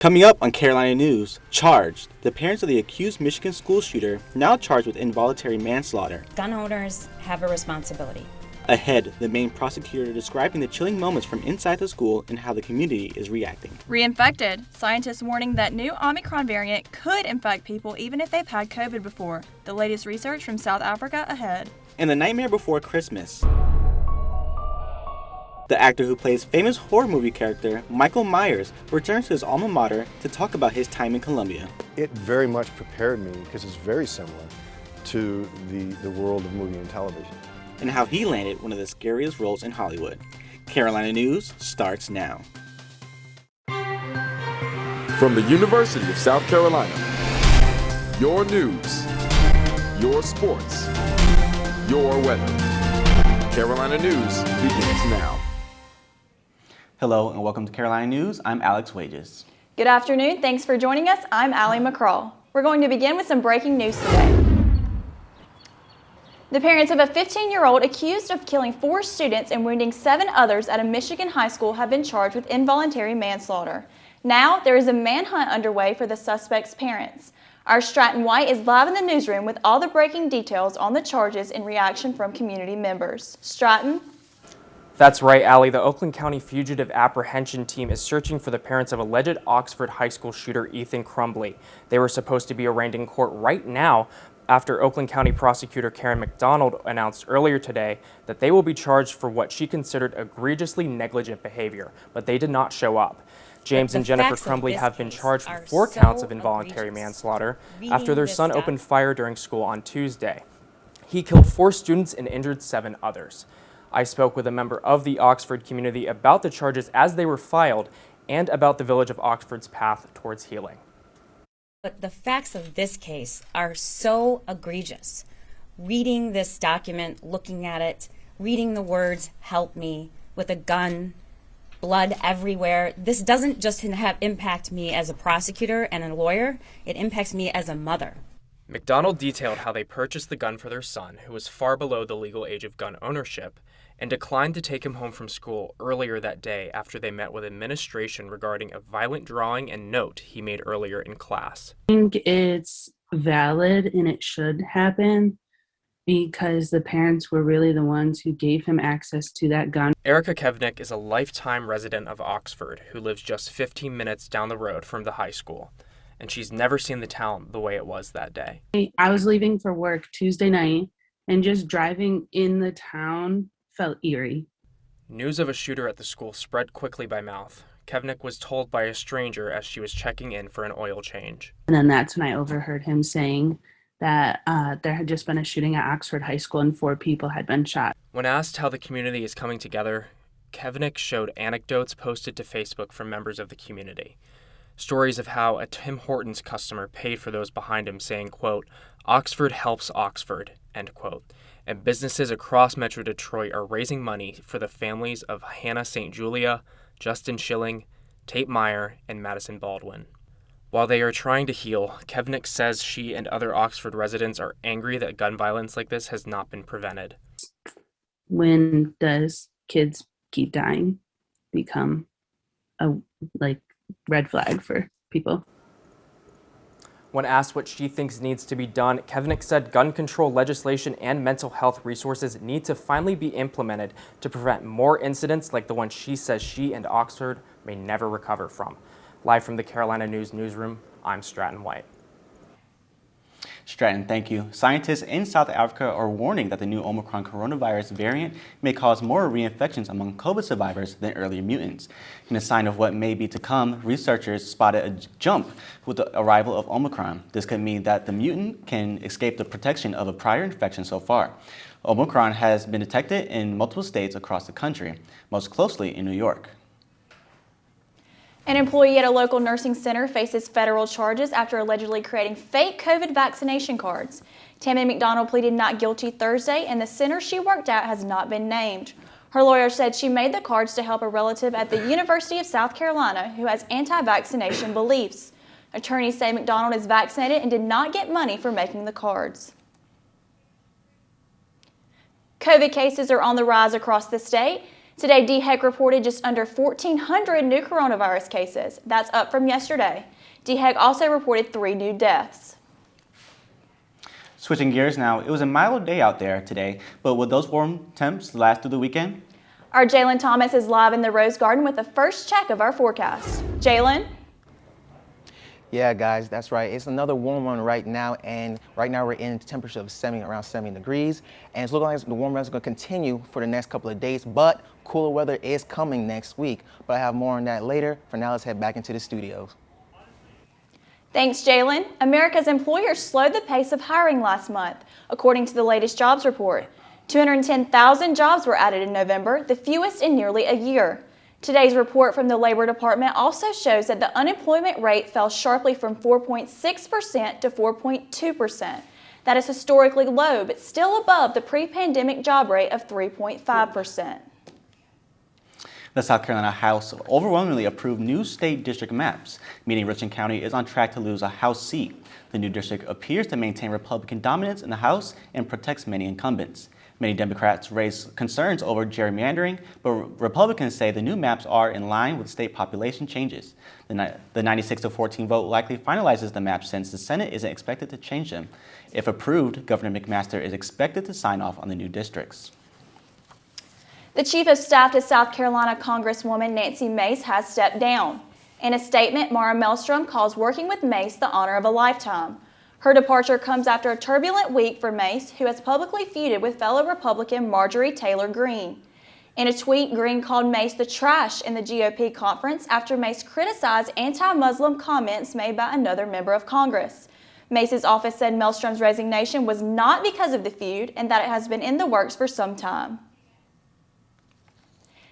Coming up on Carolina News, charged. The parents of the accused Michigan school shooter now charged with involuntary manslaughter. Gun owners have a responsibility. Ahead, the main prosecutor describing the chilling moments from inside the school and how the community is reacting. Reinfected. Scientists warning that new Omicron variant could infect people even if they've had COVID before. The latest research from South Africa ahead. And The Nightmare Before Christmas. The actor who plays famous horror movie character Michael Myers returns to his alma mater to talk about his time in Columbia. It very much prepared me because it's very similar to the world of movie and television. And how he landed one of the scariest roles in Hollywood. Carolina News starts now. From the University of South Carolina, your news, your sports, your weather. Carolina News begins now. Hello and welcome to Carolina News. I'm Alex Wages. Good afternoon. Thanks for joining us. I'm Allie McCraw. We're going to begin with some breaking news today. The parents of a 15-year-old accused of killing 4 students and wounding 7 others at a Michigan high school have been charged with involuntary manslaughter. Now, there is a manhunt underway for the suspect's parents. Our Stratton White is live in the newsroom with all the breaking details on the charges in reaction from community members. Stratton? That's right, Allie. The Oakland County Fugitive Apprehension team is searching for the parents of alleged Oxford High School shooter Ethan Crumbly. They were supposed to be arraigned in court right now after Oakland County Prosecutor Karen McDonald announced earlier today that they will be charged for what she considered egregiously negligent behavior, but they did not show up. James and Jennifer Crumbly have been charged with 4 counts of involuntary manslaughter after their son opened fire during school on Tuesday. He killed 4 students and injured 7 others. I spoke with a member of the Oxford community about the charges as they were filed and about the village of Oxford's path towards healing. But the facts of this case are so egregious. Reading this document, looking at it, reading the words, "help me," with a gun, blood everywhere, this doesn't just impact me as a prosecutor and a lawyer, it impacts me as a mother. McDonald detailed how they purchased the gun for their son, who was far below the legal age of gun ownership, and declined to take him home from school earlier that day after they met with administration regarding a violent drawing and note he made earlier in class. I think it's valid and it should happen because the parents were really the ones who gave him access to that gun. Erica Kevnick is a lifetime resident of Oxford who lives just 15 minutes down the road from the high school, and she's never seen the town the way it was that day. I was leaving for work Tuesday night, and just driving in the town felt eerie. News of a shooter at the school spread quickly by mouth. Kevnick was told by a stranger as she was checking in for an oil change. And then that's when I overheard him saying that there had just been a shooting at Oxford High School and 4 people had been shot. When asked how the community is coming together, Kevnick showed anecdotes posted to Facebook from members of the community. Stories of how a Tim Hortons customer paid for those behind him, saying, quote, "Oxford helps Oxford," end quote. And businesses across Metro Detroit are raising money for the families of Hannah St. Julia, Justin Schilling, Tate Meyer, and Madison Baldwin. While they are trying to heal, Kevnick says she and other Oxford residents are angry that gun violence like this has not been prevented. When does kids keep dying become a red flag for people? When asked what she thinks needs to be done, Kevnick said gun control legislation and mental health resources need to finally be implemented to prevent more incidents like the one she says she and Oxford may never recover from. Live from the Carolina News newsroom, I'm Stratton White. Stratton, thank you. Scientists in South Africa are warning that the new Omicron coronavirus variant may cause more reinfections among COVID survivors than earlier mutants. In a sign of what may be to come, researchers spotted a jump with the arrival of Omicron. This could mean that the mutant can escape the protection of a prior infection so far. Omicron has been detected in multiple states across the country, most closely in New York. An employee at a local nursing center faces federal charges after allegedly creating fake COVID vaccination cards. Tammy McDonald pleaded not guilty Thursday, and the center she worked at has not been named. Her lawyer said she made the cards to help a relative at the University of South Carolina who has anti-vaccination beliefs. Attorneys say McDonald is vaccinated and did not get money for making the cards. COVID cases are on the rise across the state. Today, DHEC reported just under 1,400 new coronavirus cases. That's up from yesterday. DHEC also reported 3 new deaths. Switching gears now, it was a mild day out there today, but will those warm temps last through the weekend? Our Jalen Thomas is live in the Rose Garden with the first check of our forecast. Jalen? Yeah, guys, that's right. It's another warm one right now, and right now we're in a temperature of around 70 degrees, and it's looking like the warm weather is going to continue for the next couple of days, but cooler weather is coming next week. But I have more on that later. For now, let's head back into the studios. Thanks, Jalen. America's employers slowed the pace of hiring last month, according to the latest jobs report. 210,000 jobs were added in November, the fewest in nearly a year. Today's report from the Labor Department also shows that the unemployment rate fell sharply from 4.6% to 4.2%. That is historically low, but still above the pre-pandemic job rate of 3.5%. The South Carolina House overwhelmingly approved new state district maps, meaning Richland County is on track to lose a House seat. The new district appears to maintain Republican dominance in the House and protects many incumbents. Many Democrats raise concerns over gerrymandering, but Republicans say the new maps are in line with state population changes. The 96-14 vote likely finalizes the maps since the Senate isn't expected to change them. If approved, Governor McMaster is expected to sign off on the new districts. The Chief of Staff to South Carolina Congresswoman Nancy Mace has stepped down. In a statement, Mara Maelstrom calls working with Mace the honor of a lifetime. Her departure comes after a turbulent week for Mace, who has publicly feuded with fellow Republican Marjorie Taylor Greene. In a tweet, Greene called Mace the trash in the GOP conference after Mace criticized anti-Muslim comments made by another member of Congress. Mace's office said Maelstrom's resignation was not because of the feud and that it has been in the works for some time.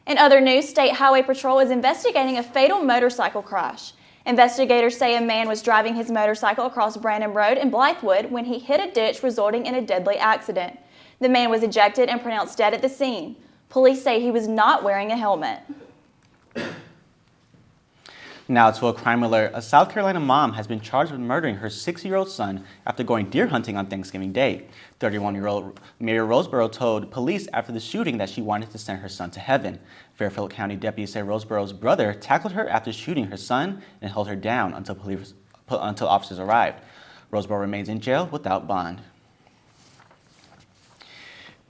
In other news, State Highway Patrol is investigating a fatal motorcycle crash. Investigators say a man was driving his motorcycle across Brandon Road in Blythewood when he hit a ditch, resulting in a deadly accident. The man was ejected and pronounced dead at the scene. Police say he was not wearing a helmet. Now to a crime alert. A South Carolina mom has been charged with murdering her 6-year-old son after going deer hunting on Thanksgiving Day. 31-year-old Mayor Roseboro told police after the shooting that she wanted to send her son to heaven. Fairfield County deputies say Roseboro's brother tackled her after shooting her son and held her down until officers arrived. Roseboro remains in jail without bond.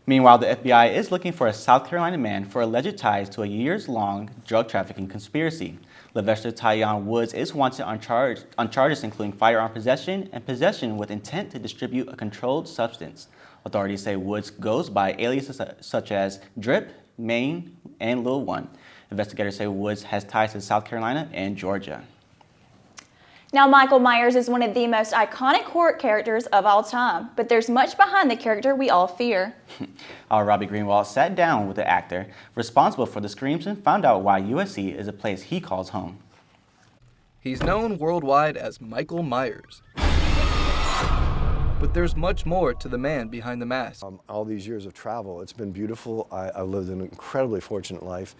Meanwhile, the FBI is looking for a South Carolina man for alleged ties to a years-long drug trafficking conspiracy. Levester Tyon Woods is wanted on charges including firearm possession and possession with intent to distribute a controlled substance. Authorities say Woods goes by aliases such as Drip, Maine, and Lil One. Investigators say Woods has ties to South Carolina and Georgia. Now, Michael Myers is one of the most iconic horror characters of all time, but there's much behind the character we all fear. Our Robbie Greenwald sat down with the actor responsible for the screams and found out why USC is a place he calls home. He's known worldwide as Michael Myers. But there's much more to the man behind the mask. All these years of travel, it's been beautiful. I've lived an incredibly fortunate life.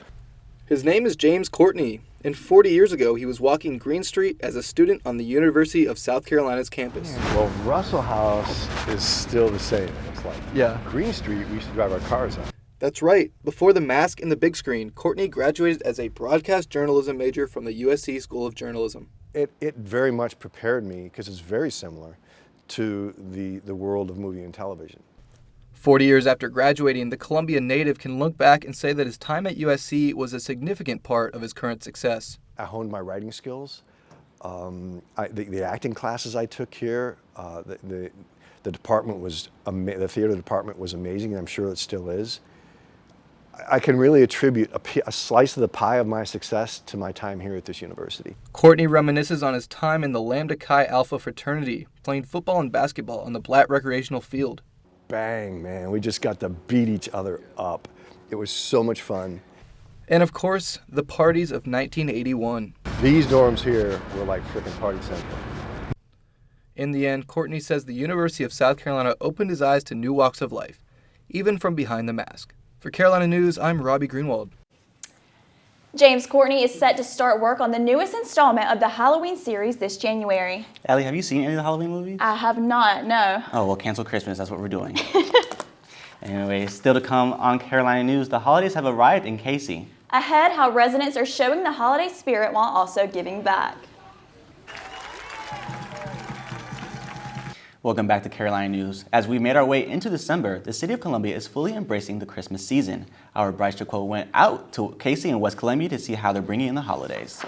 His name is James Courtney, and 40 years ago he was walking Green Street as a student on the University of South Carolina's campus. Well, Russell House is still the same. It's like Green Street, we used to drive our cars on. That's right. Before the mask and the big screen, Courtney graduated as a broadcast journalism major from the USC School of Journalism. It very much prepared me because it's very similar to the world of movie and television. 40 years after graduating, the Columbia native can look back and say that his time at USC was a significant part of his current success. I honed my writing skills. The acting classes I took here, the department was the theater department was amazing, and I'm sure it still is. I can really attribute a slice of the pie of my success to my time here at this university. Courtney reminisces on his time in the Lambda Chi Alpha fraternity, playing football and basketball on the Blatt recreational field. Bang, man, we just got to beat each other up. It was so much fun. And of course, the parties of 1981. These dorms here were like freaking party central. In the end, Courtney says the University of South Carolina opened his eyes to new walks of life, even from behind the mask. For Carolina News, I'm Robbie Greenwald. James Courtney is set to start work on the newest installment of the Halloween series this January. Allie, have you seen any of the Halloween movies? I have not, no. Oh, well, cancel Christmas. That's what we're doing. Anyway, still to come on Carolina News, the holidays have arrived in Casey. Ahead, how residents are showing the holiday spirit while also giving back. Welcome back to Carolina News. As we made our way into December, the city of Columbia is fully embracing the Christmas season. Our Bryce Jaquo went out to Casey and West Columbia to see how they're bringing in the holidays.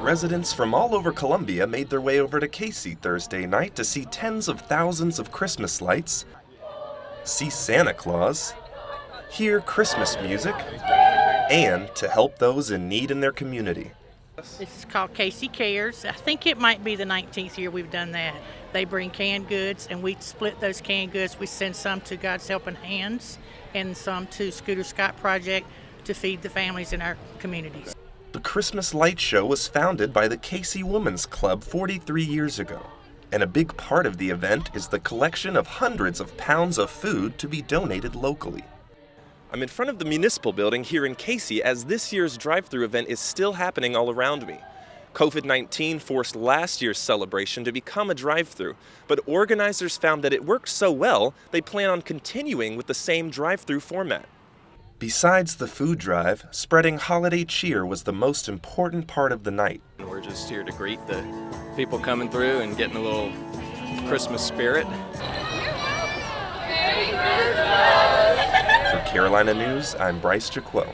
Residents from all over Columbia made their way over to Casey Thursday night to see tens of thousands of Christmas lights, see Santa Claus, hear Christmas music, and to help those in need in their community. This is called Casey Cares. I think it might be the 19th year we've done that. They bring canned goods and we split those canned goods. We send some to God's Helping Hands and some to Scooter Scott Project to feed the families in our communities. The Christmas Light Show was founded by the Casey Women's Club 43 years ago, and a big part of the event is the collection of hundreds of pounds of food to be donated locally. I'm in front of the municipal building here in Casey as this year's drive-thru event is still happening all around me. COVID-19 forced last year's celebration to become a drive-thru, but organizers found that it worked so well, they plan on continuing with the same drive-thru format. Besides the food drive, spreading holiday cheer was the most important part of the night. We're just here to greet the people coming through and getting a little Christmas spirit. For Carolina News, I'm Bryce Jaquo.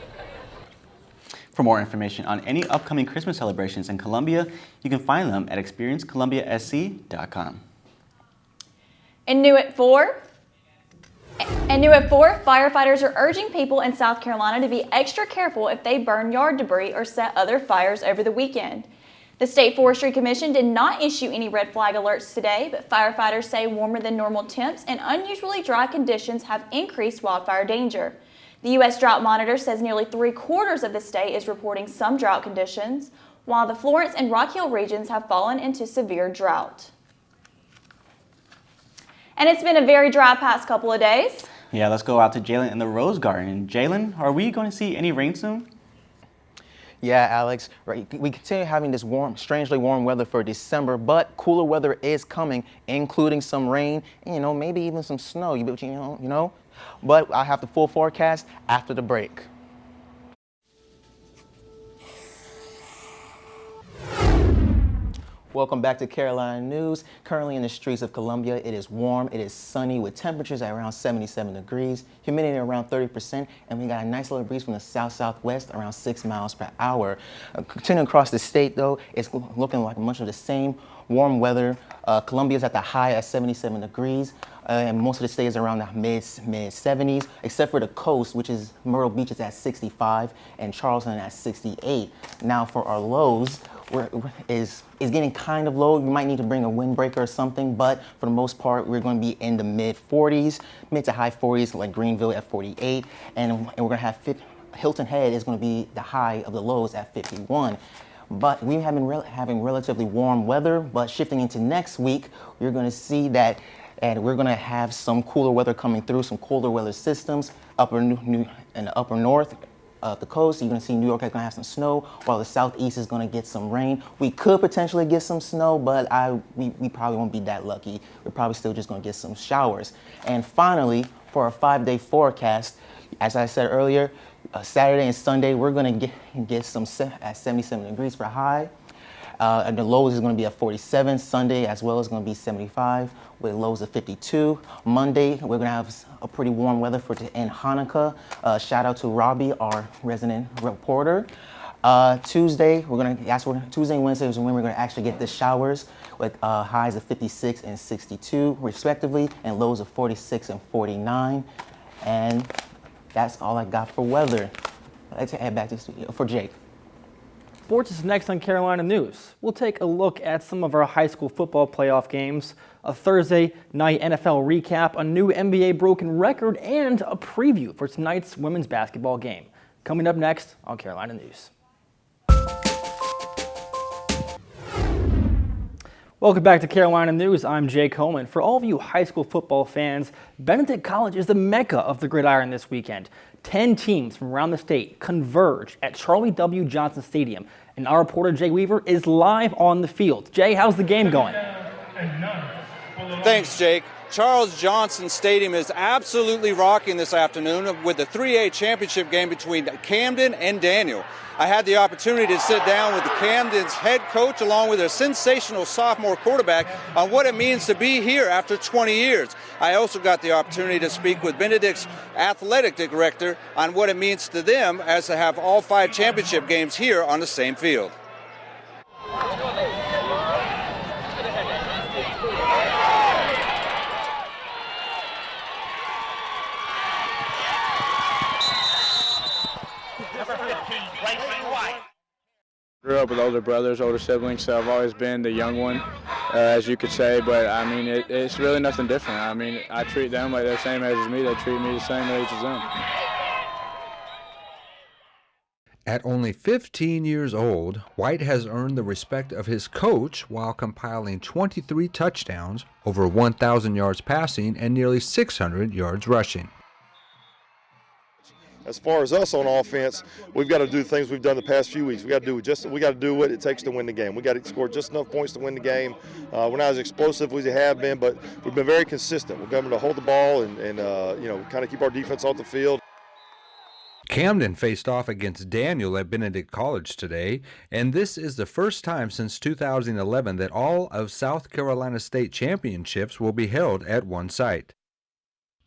For more information on any upcoming Christmas celebrations in Columbia, you can find them at experiencecolumbiasc.com. And new at 4, firefighters are urging people in South Carolina to be extra careful if they burn yard debris or set other fires over the weekend. The State Forestry Commission did not issue any red flag alerts today, but firefighters say warmer than normal temps and unusually dry conditions have increased wildfire danger. The U.S. Drought Monitor says nearly 3/4 of the state is reporting some drought conditions, while the Florence and Rock Hill regions have fallen into severe drought. And it's been a very dry past couple of days. Yeah, let's go out to Jalen in the Rose Garden. Jalen, are we going to see any rain soon? Yeah, Alex, right. We continue having this strangely warm weather for December, but cooler weather is coming, including some rain, and, maybe even some snow, But I'll have the full forecast after the break. Welcome back to Carolina News. Currently in the streets of Columbia, it is warm, it is sunny with temperatures at around 77 degrees, humidity around 30%, and we got a nice little breeze from the south-southwest around 6 miles per hour. Continuing across the state, though, it's looking like much of the same warm weather. Columbia's at the high at 77 degrees, and most of the state is around the mid-70s, except for the coast, which is Myrtle Beach is at 65 and Charleston at 68. Now for our lows, is getting kind of low. You might need to bring a windbreaker or something, but for the most part, we're going to be in the mid-40s, mid to high 40s, like Greenville at 48, and we're going to have Hilton Head is going to be the high of the lows at 51. But we have been having relatively warm weather, but shifting into next week, you're going to see that, and we're going to have some cooler weather coming through, some colder weather systems in the upper north. The coast, you're going to see New York is going to have some snow, while the southeast is going to get some rain. We could potentially get some snow, but we probably won't be that lucky. We're probably still just going to get some showers. And finally, for our 5-day forecast, as I said earlier, Saturday and Sunday, we're going to get some at 77 degrees for high. And the lows is going to be at 47. Sunday as well is going to be 75 with lows of 52. Monday, we're going to have a pretty warm weather to end Hanukkah. Shout out to Robbie, our resident reporter. Tuesday, Tuesday and Wednesday is when we're going to actually get the showers with highs of 56 and 62 respectively, and lows of 46 and 49. And that's all I got for weather. Let's head back to the studio for Jake. Sports is next on Carolina News. We'll take a look at some of our high school football playoff games, a Thursday night NFL recap, a new NBA broken record, and a preview for tonight's women's basketball game. Coming up next on Carolina News. Welcome back to Carolina News. I'm Jay Coleman. For all of you high school football fans, Benedict College is the mecca of the gridiron this weekend. 10 teams from around the state converge at Charlie W. Johnson Stadium, and our reporter Jay Weaver is live on the field. Jay, how's the game going? Thanks, Jake. Charles Johnson Stadium is absolutely rocking this afternoon with the 3A championship game between Camden and Daniel. I had the opportunity to sit down with the Camden's head coach along with their sensational sophomore quarterback on what it means to be here after 20 years. I also got the opportunity to speak with Benedict's athletic director on what it means to them as to have all 5 championship games here on the same field. Grew up with older brothers, older siblings, so I've always been the young one, as you could say, but I mean, it's really nothing different. I mean, I treat them like they're the same age as me, they treat me the same age as them. At only 15 years old, White has earned the respect of his coach while compiling 23 touchdowns, over 1,000 yards passing, and nearly 600 yards rushing. As far as us on offense, we've got to do things we've done the past few weeks. We got to do what it takes to win the game. We got to score just enough points to win the game. We're not as explosive as we have been, but we've been very consistent. We've been able to hold the ball and kind of keep our defense off the field. Camden faced off against Daniel at Benedict College today, and this is the first time since 2011 that all of South Carolina state championships will be held at one site.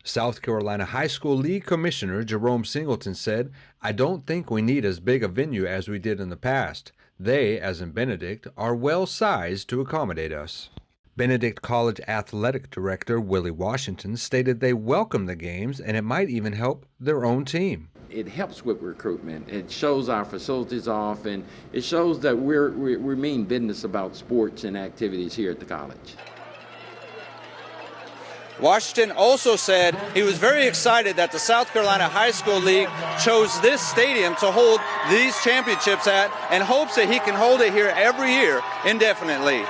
South Carolina High School League Commissioner Jerome Singleton said, "I don't think we need as big a venue as we did in the past. They, as in Benedict, are well sized to accommodate us." Benedict College Athletic Director Willie Washington stated they welcome the games and it might even help their own team. It helps with recruitment. It shows our facilities off, and it shows that we mean business about sports and activities here at the college. Washington also said he was very excited that the South Carolina High School League chose this stadium to hold these championships at and hopes that he can hold it here every year indefinitely.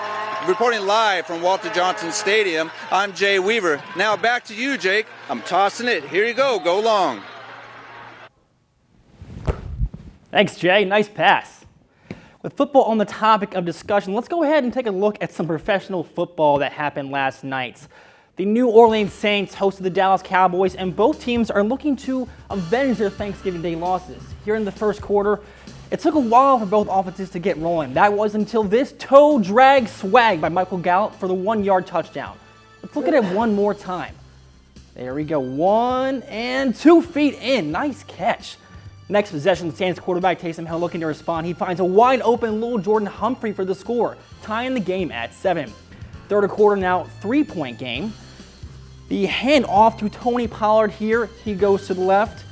Reporting live from Walter Johnson Stadium, I'm Jay Weaver. Now back to you, Jake. I'm tossing it. Here you go. Go long. Thanks, Jay. Nice pass. With football on the topic of discussion, let's go ahead and take a look at some professional football that happened last night. The New Orleans Saints hosted the Dallas Cowboys, and both teams are looking to avenge their Thanksgiving Day losses. Here in the first quarter, it took a while for both offenses to get rolling. That was until this toe drag swag by Michael Gallup for the 1-yard touchdown. Let's look at it one more time. There we go, 1 and 2 feet in. Nice catch. Next possession, the Saints quarterback Taysom Hill looking to respond. He finds a wide open little Jordan Humphrey for the score, tying the game at 7. Third quarter now, 3-point game. The hand off to Tony Pollard here. He goes to the left.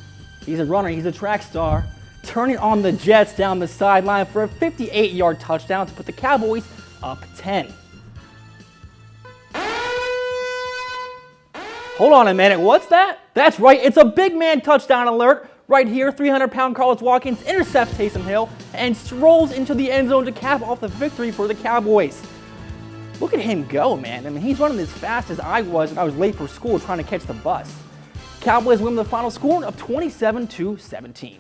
He's a runner. He's a track star. Turning on the Jets down the sideline for a 58-yard touchdown to put the Cowboys up 10. Hold on a minute. What's that? That's right. It's a big man touchdown alert. Right here, 300-pound Carlos Watkins intercepts Taysom Hill and strolls into the end zone to cap off the victory for the Cowboys. Look at him go, man. I mean, he's running as fast as I was when I was late for school trying to catch the bus. Cowboys win the final score of 27-17.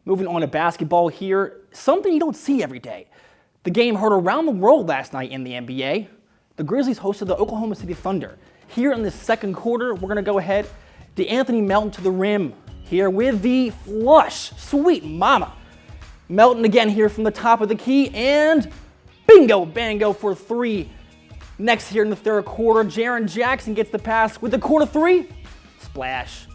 Moving on to basketball here, something you don't see every day. The game heard around the world last night in the NBA. The Grizzlies hosted the Oklahoma City Thunder. Here in the second quarter, we're going to go ahead. DeAnthony Melton to the rim here with the flush. Sweet mama. Melton again here from the top of the key, and bingo bango for 3. Next here in the third quarter, Jaren Jackson gets the pass with the quarter 3. Splash.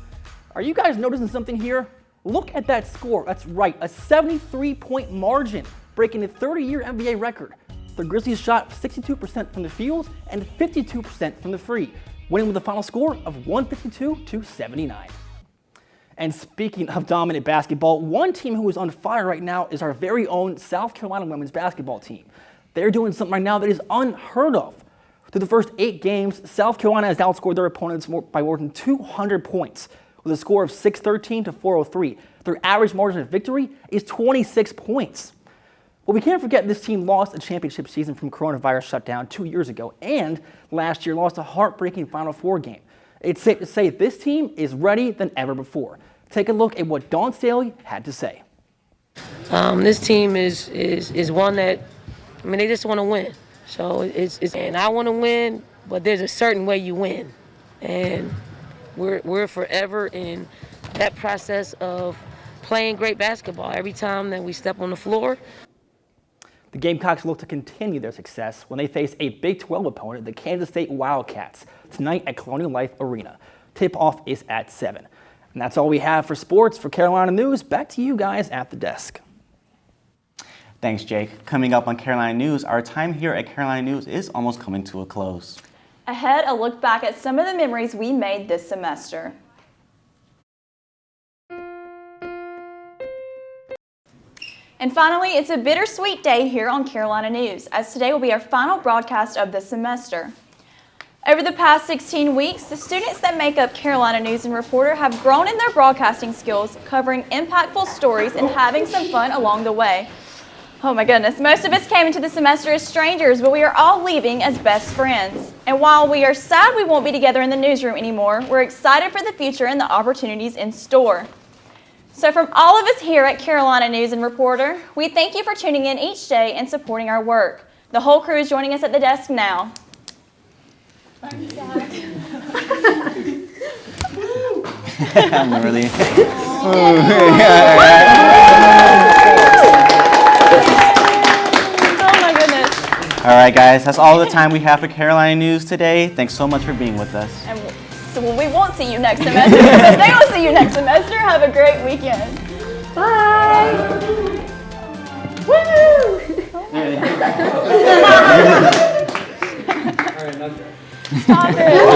Are you guys noticing something here? Look at that score. That's right, a 73-point margin, breaking a 30-year NBA record. The Grizzlies shot 62% from the field and 52% from the free, winning with a final score of 152-79. And speaking of dominant basketball, one team who is on fire right now is our very own South Carolina women's basketball team. They're doing something right now that is unheard of. Through the first 8 games, South Carolina has outscored their opponents by more than 200 points, with a score of 613 to 403. Their average margin of victory is 26 points. Well, we can't forget this team lost a championship season from coronavirus shutdown 2 years ago, and last year lost a heartbreaking Final Four game. It's safe to say this team is ready than ever before. Take a look at what Dawn Staley had to say. This team is one that, I mean, they just want to win. So and I want to win, but there's a certain way you win, and we're forever in that process of playing great basketball. Every time that we step on the floor. The Gamecocks look to continue their success when they face a Big 12 opponent, the Kansas State Wildcats, tonight at Colonial Life Arena. Tip-off is at 7. And that's all we have for sports. For Carolina News, back to you guys at the desk. Thanks, Jake. Coming up on Carolina News, our time here at Carolina News is almost coming to a close. Ahead, a look back at some of the memories we made this semester. And finally, it's a bittersweet day here on Carolina News, as today will be our final broadcast of the semester. Over the past 16 weeks, the students that make up Carolina News and Reporter have grown in their broadcasting skills, covering impactful stories and having some fun along the way. Oh my goodness, most of us came into the semester as strangers, but we are all leaving as best friends. And while we are sad we won't be together in the newsroom anymore, we're excited for the future and the opportunities in store. So from all of us here at Carolina News and Reporter, we thank you for tuning in each day and supporting our work. The whole crew is joining us at the desk now. I'm really... Oh my goodness. All right, guys, that's all the time we have for Carolina News today. Thanks so much for being with us. And so we won't see you next semester, but they will see you next semester. Have a great weekend. Bye. Woo! Stop it.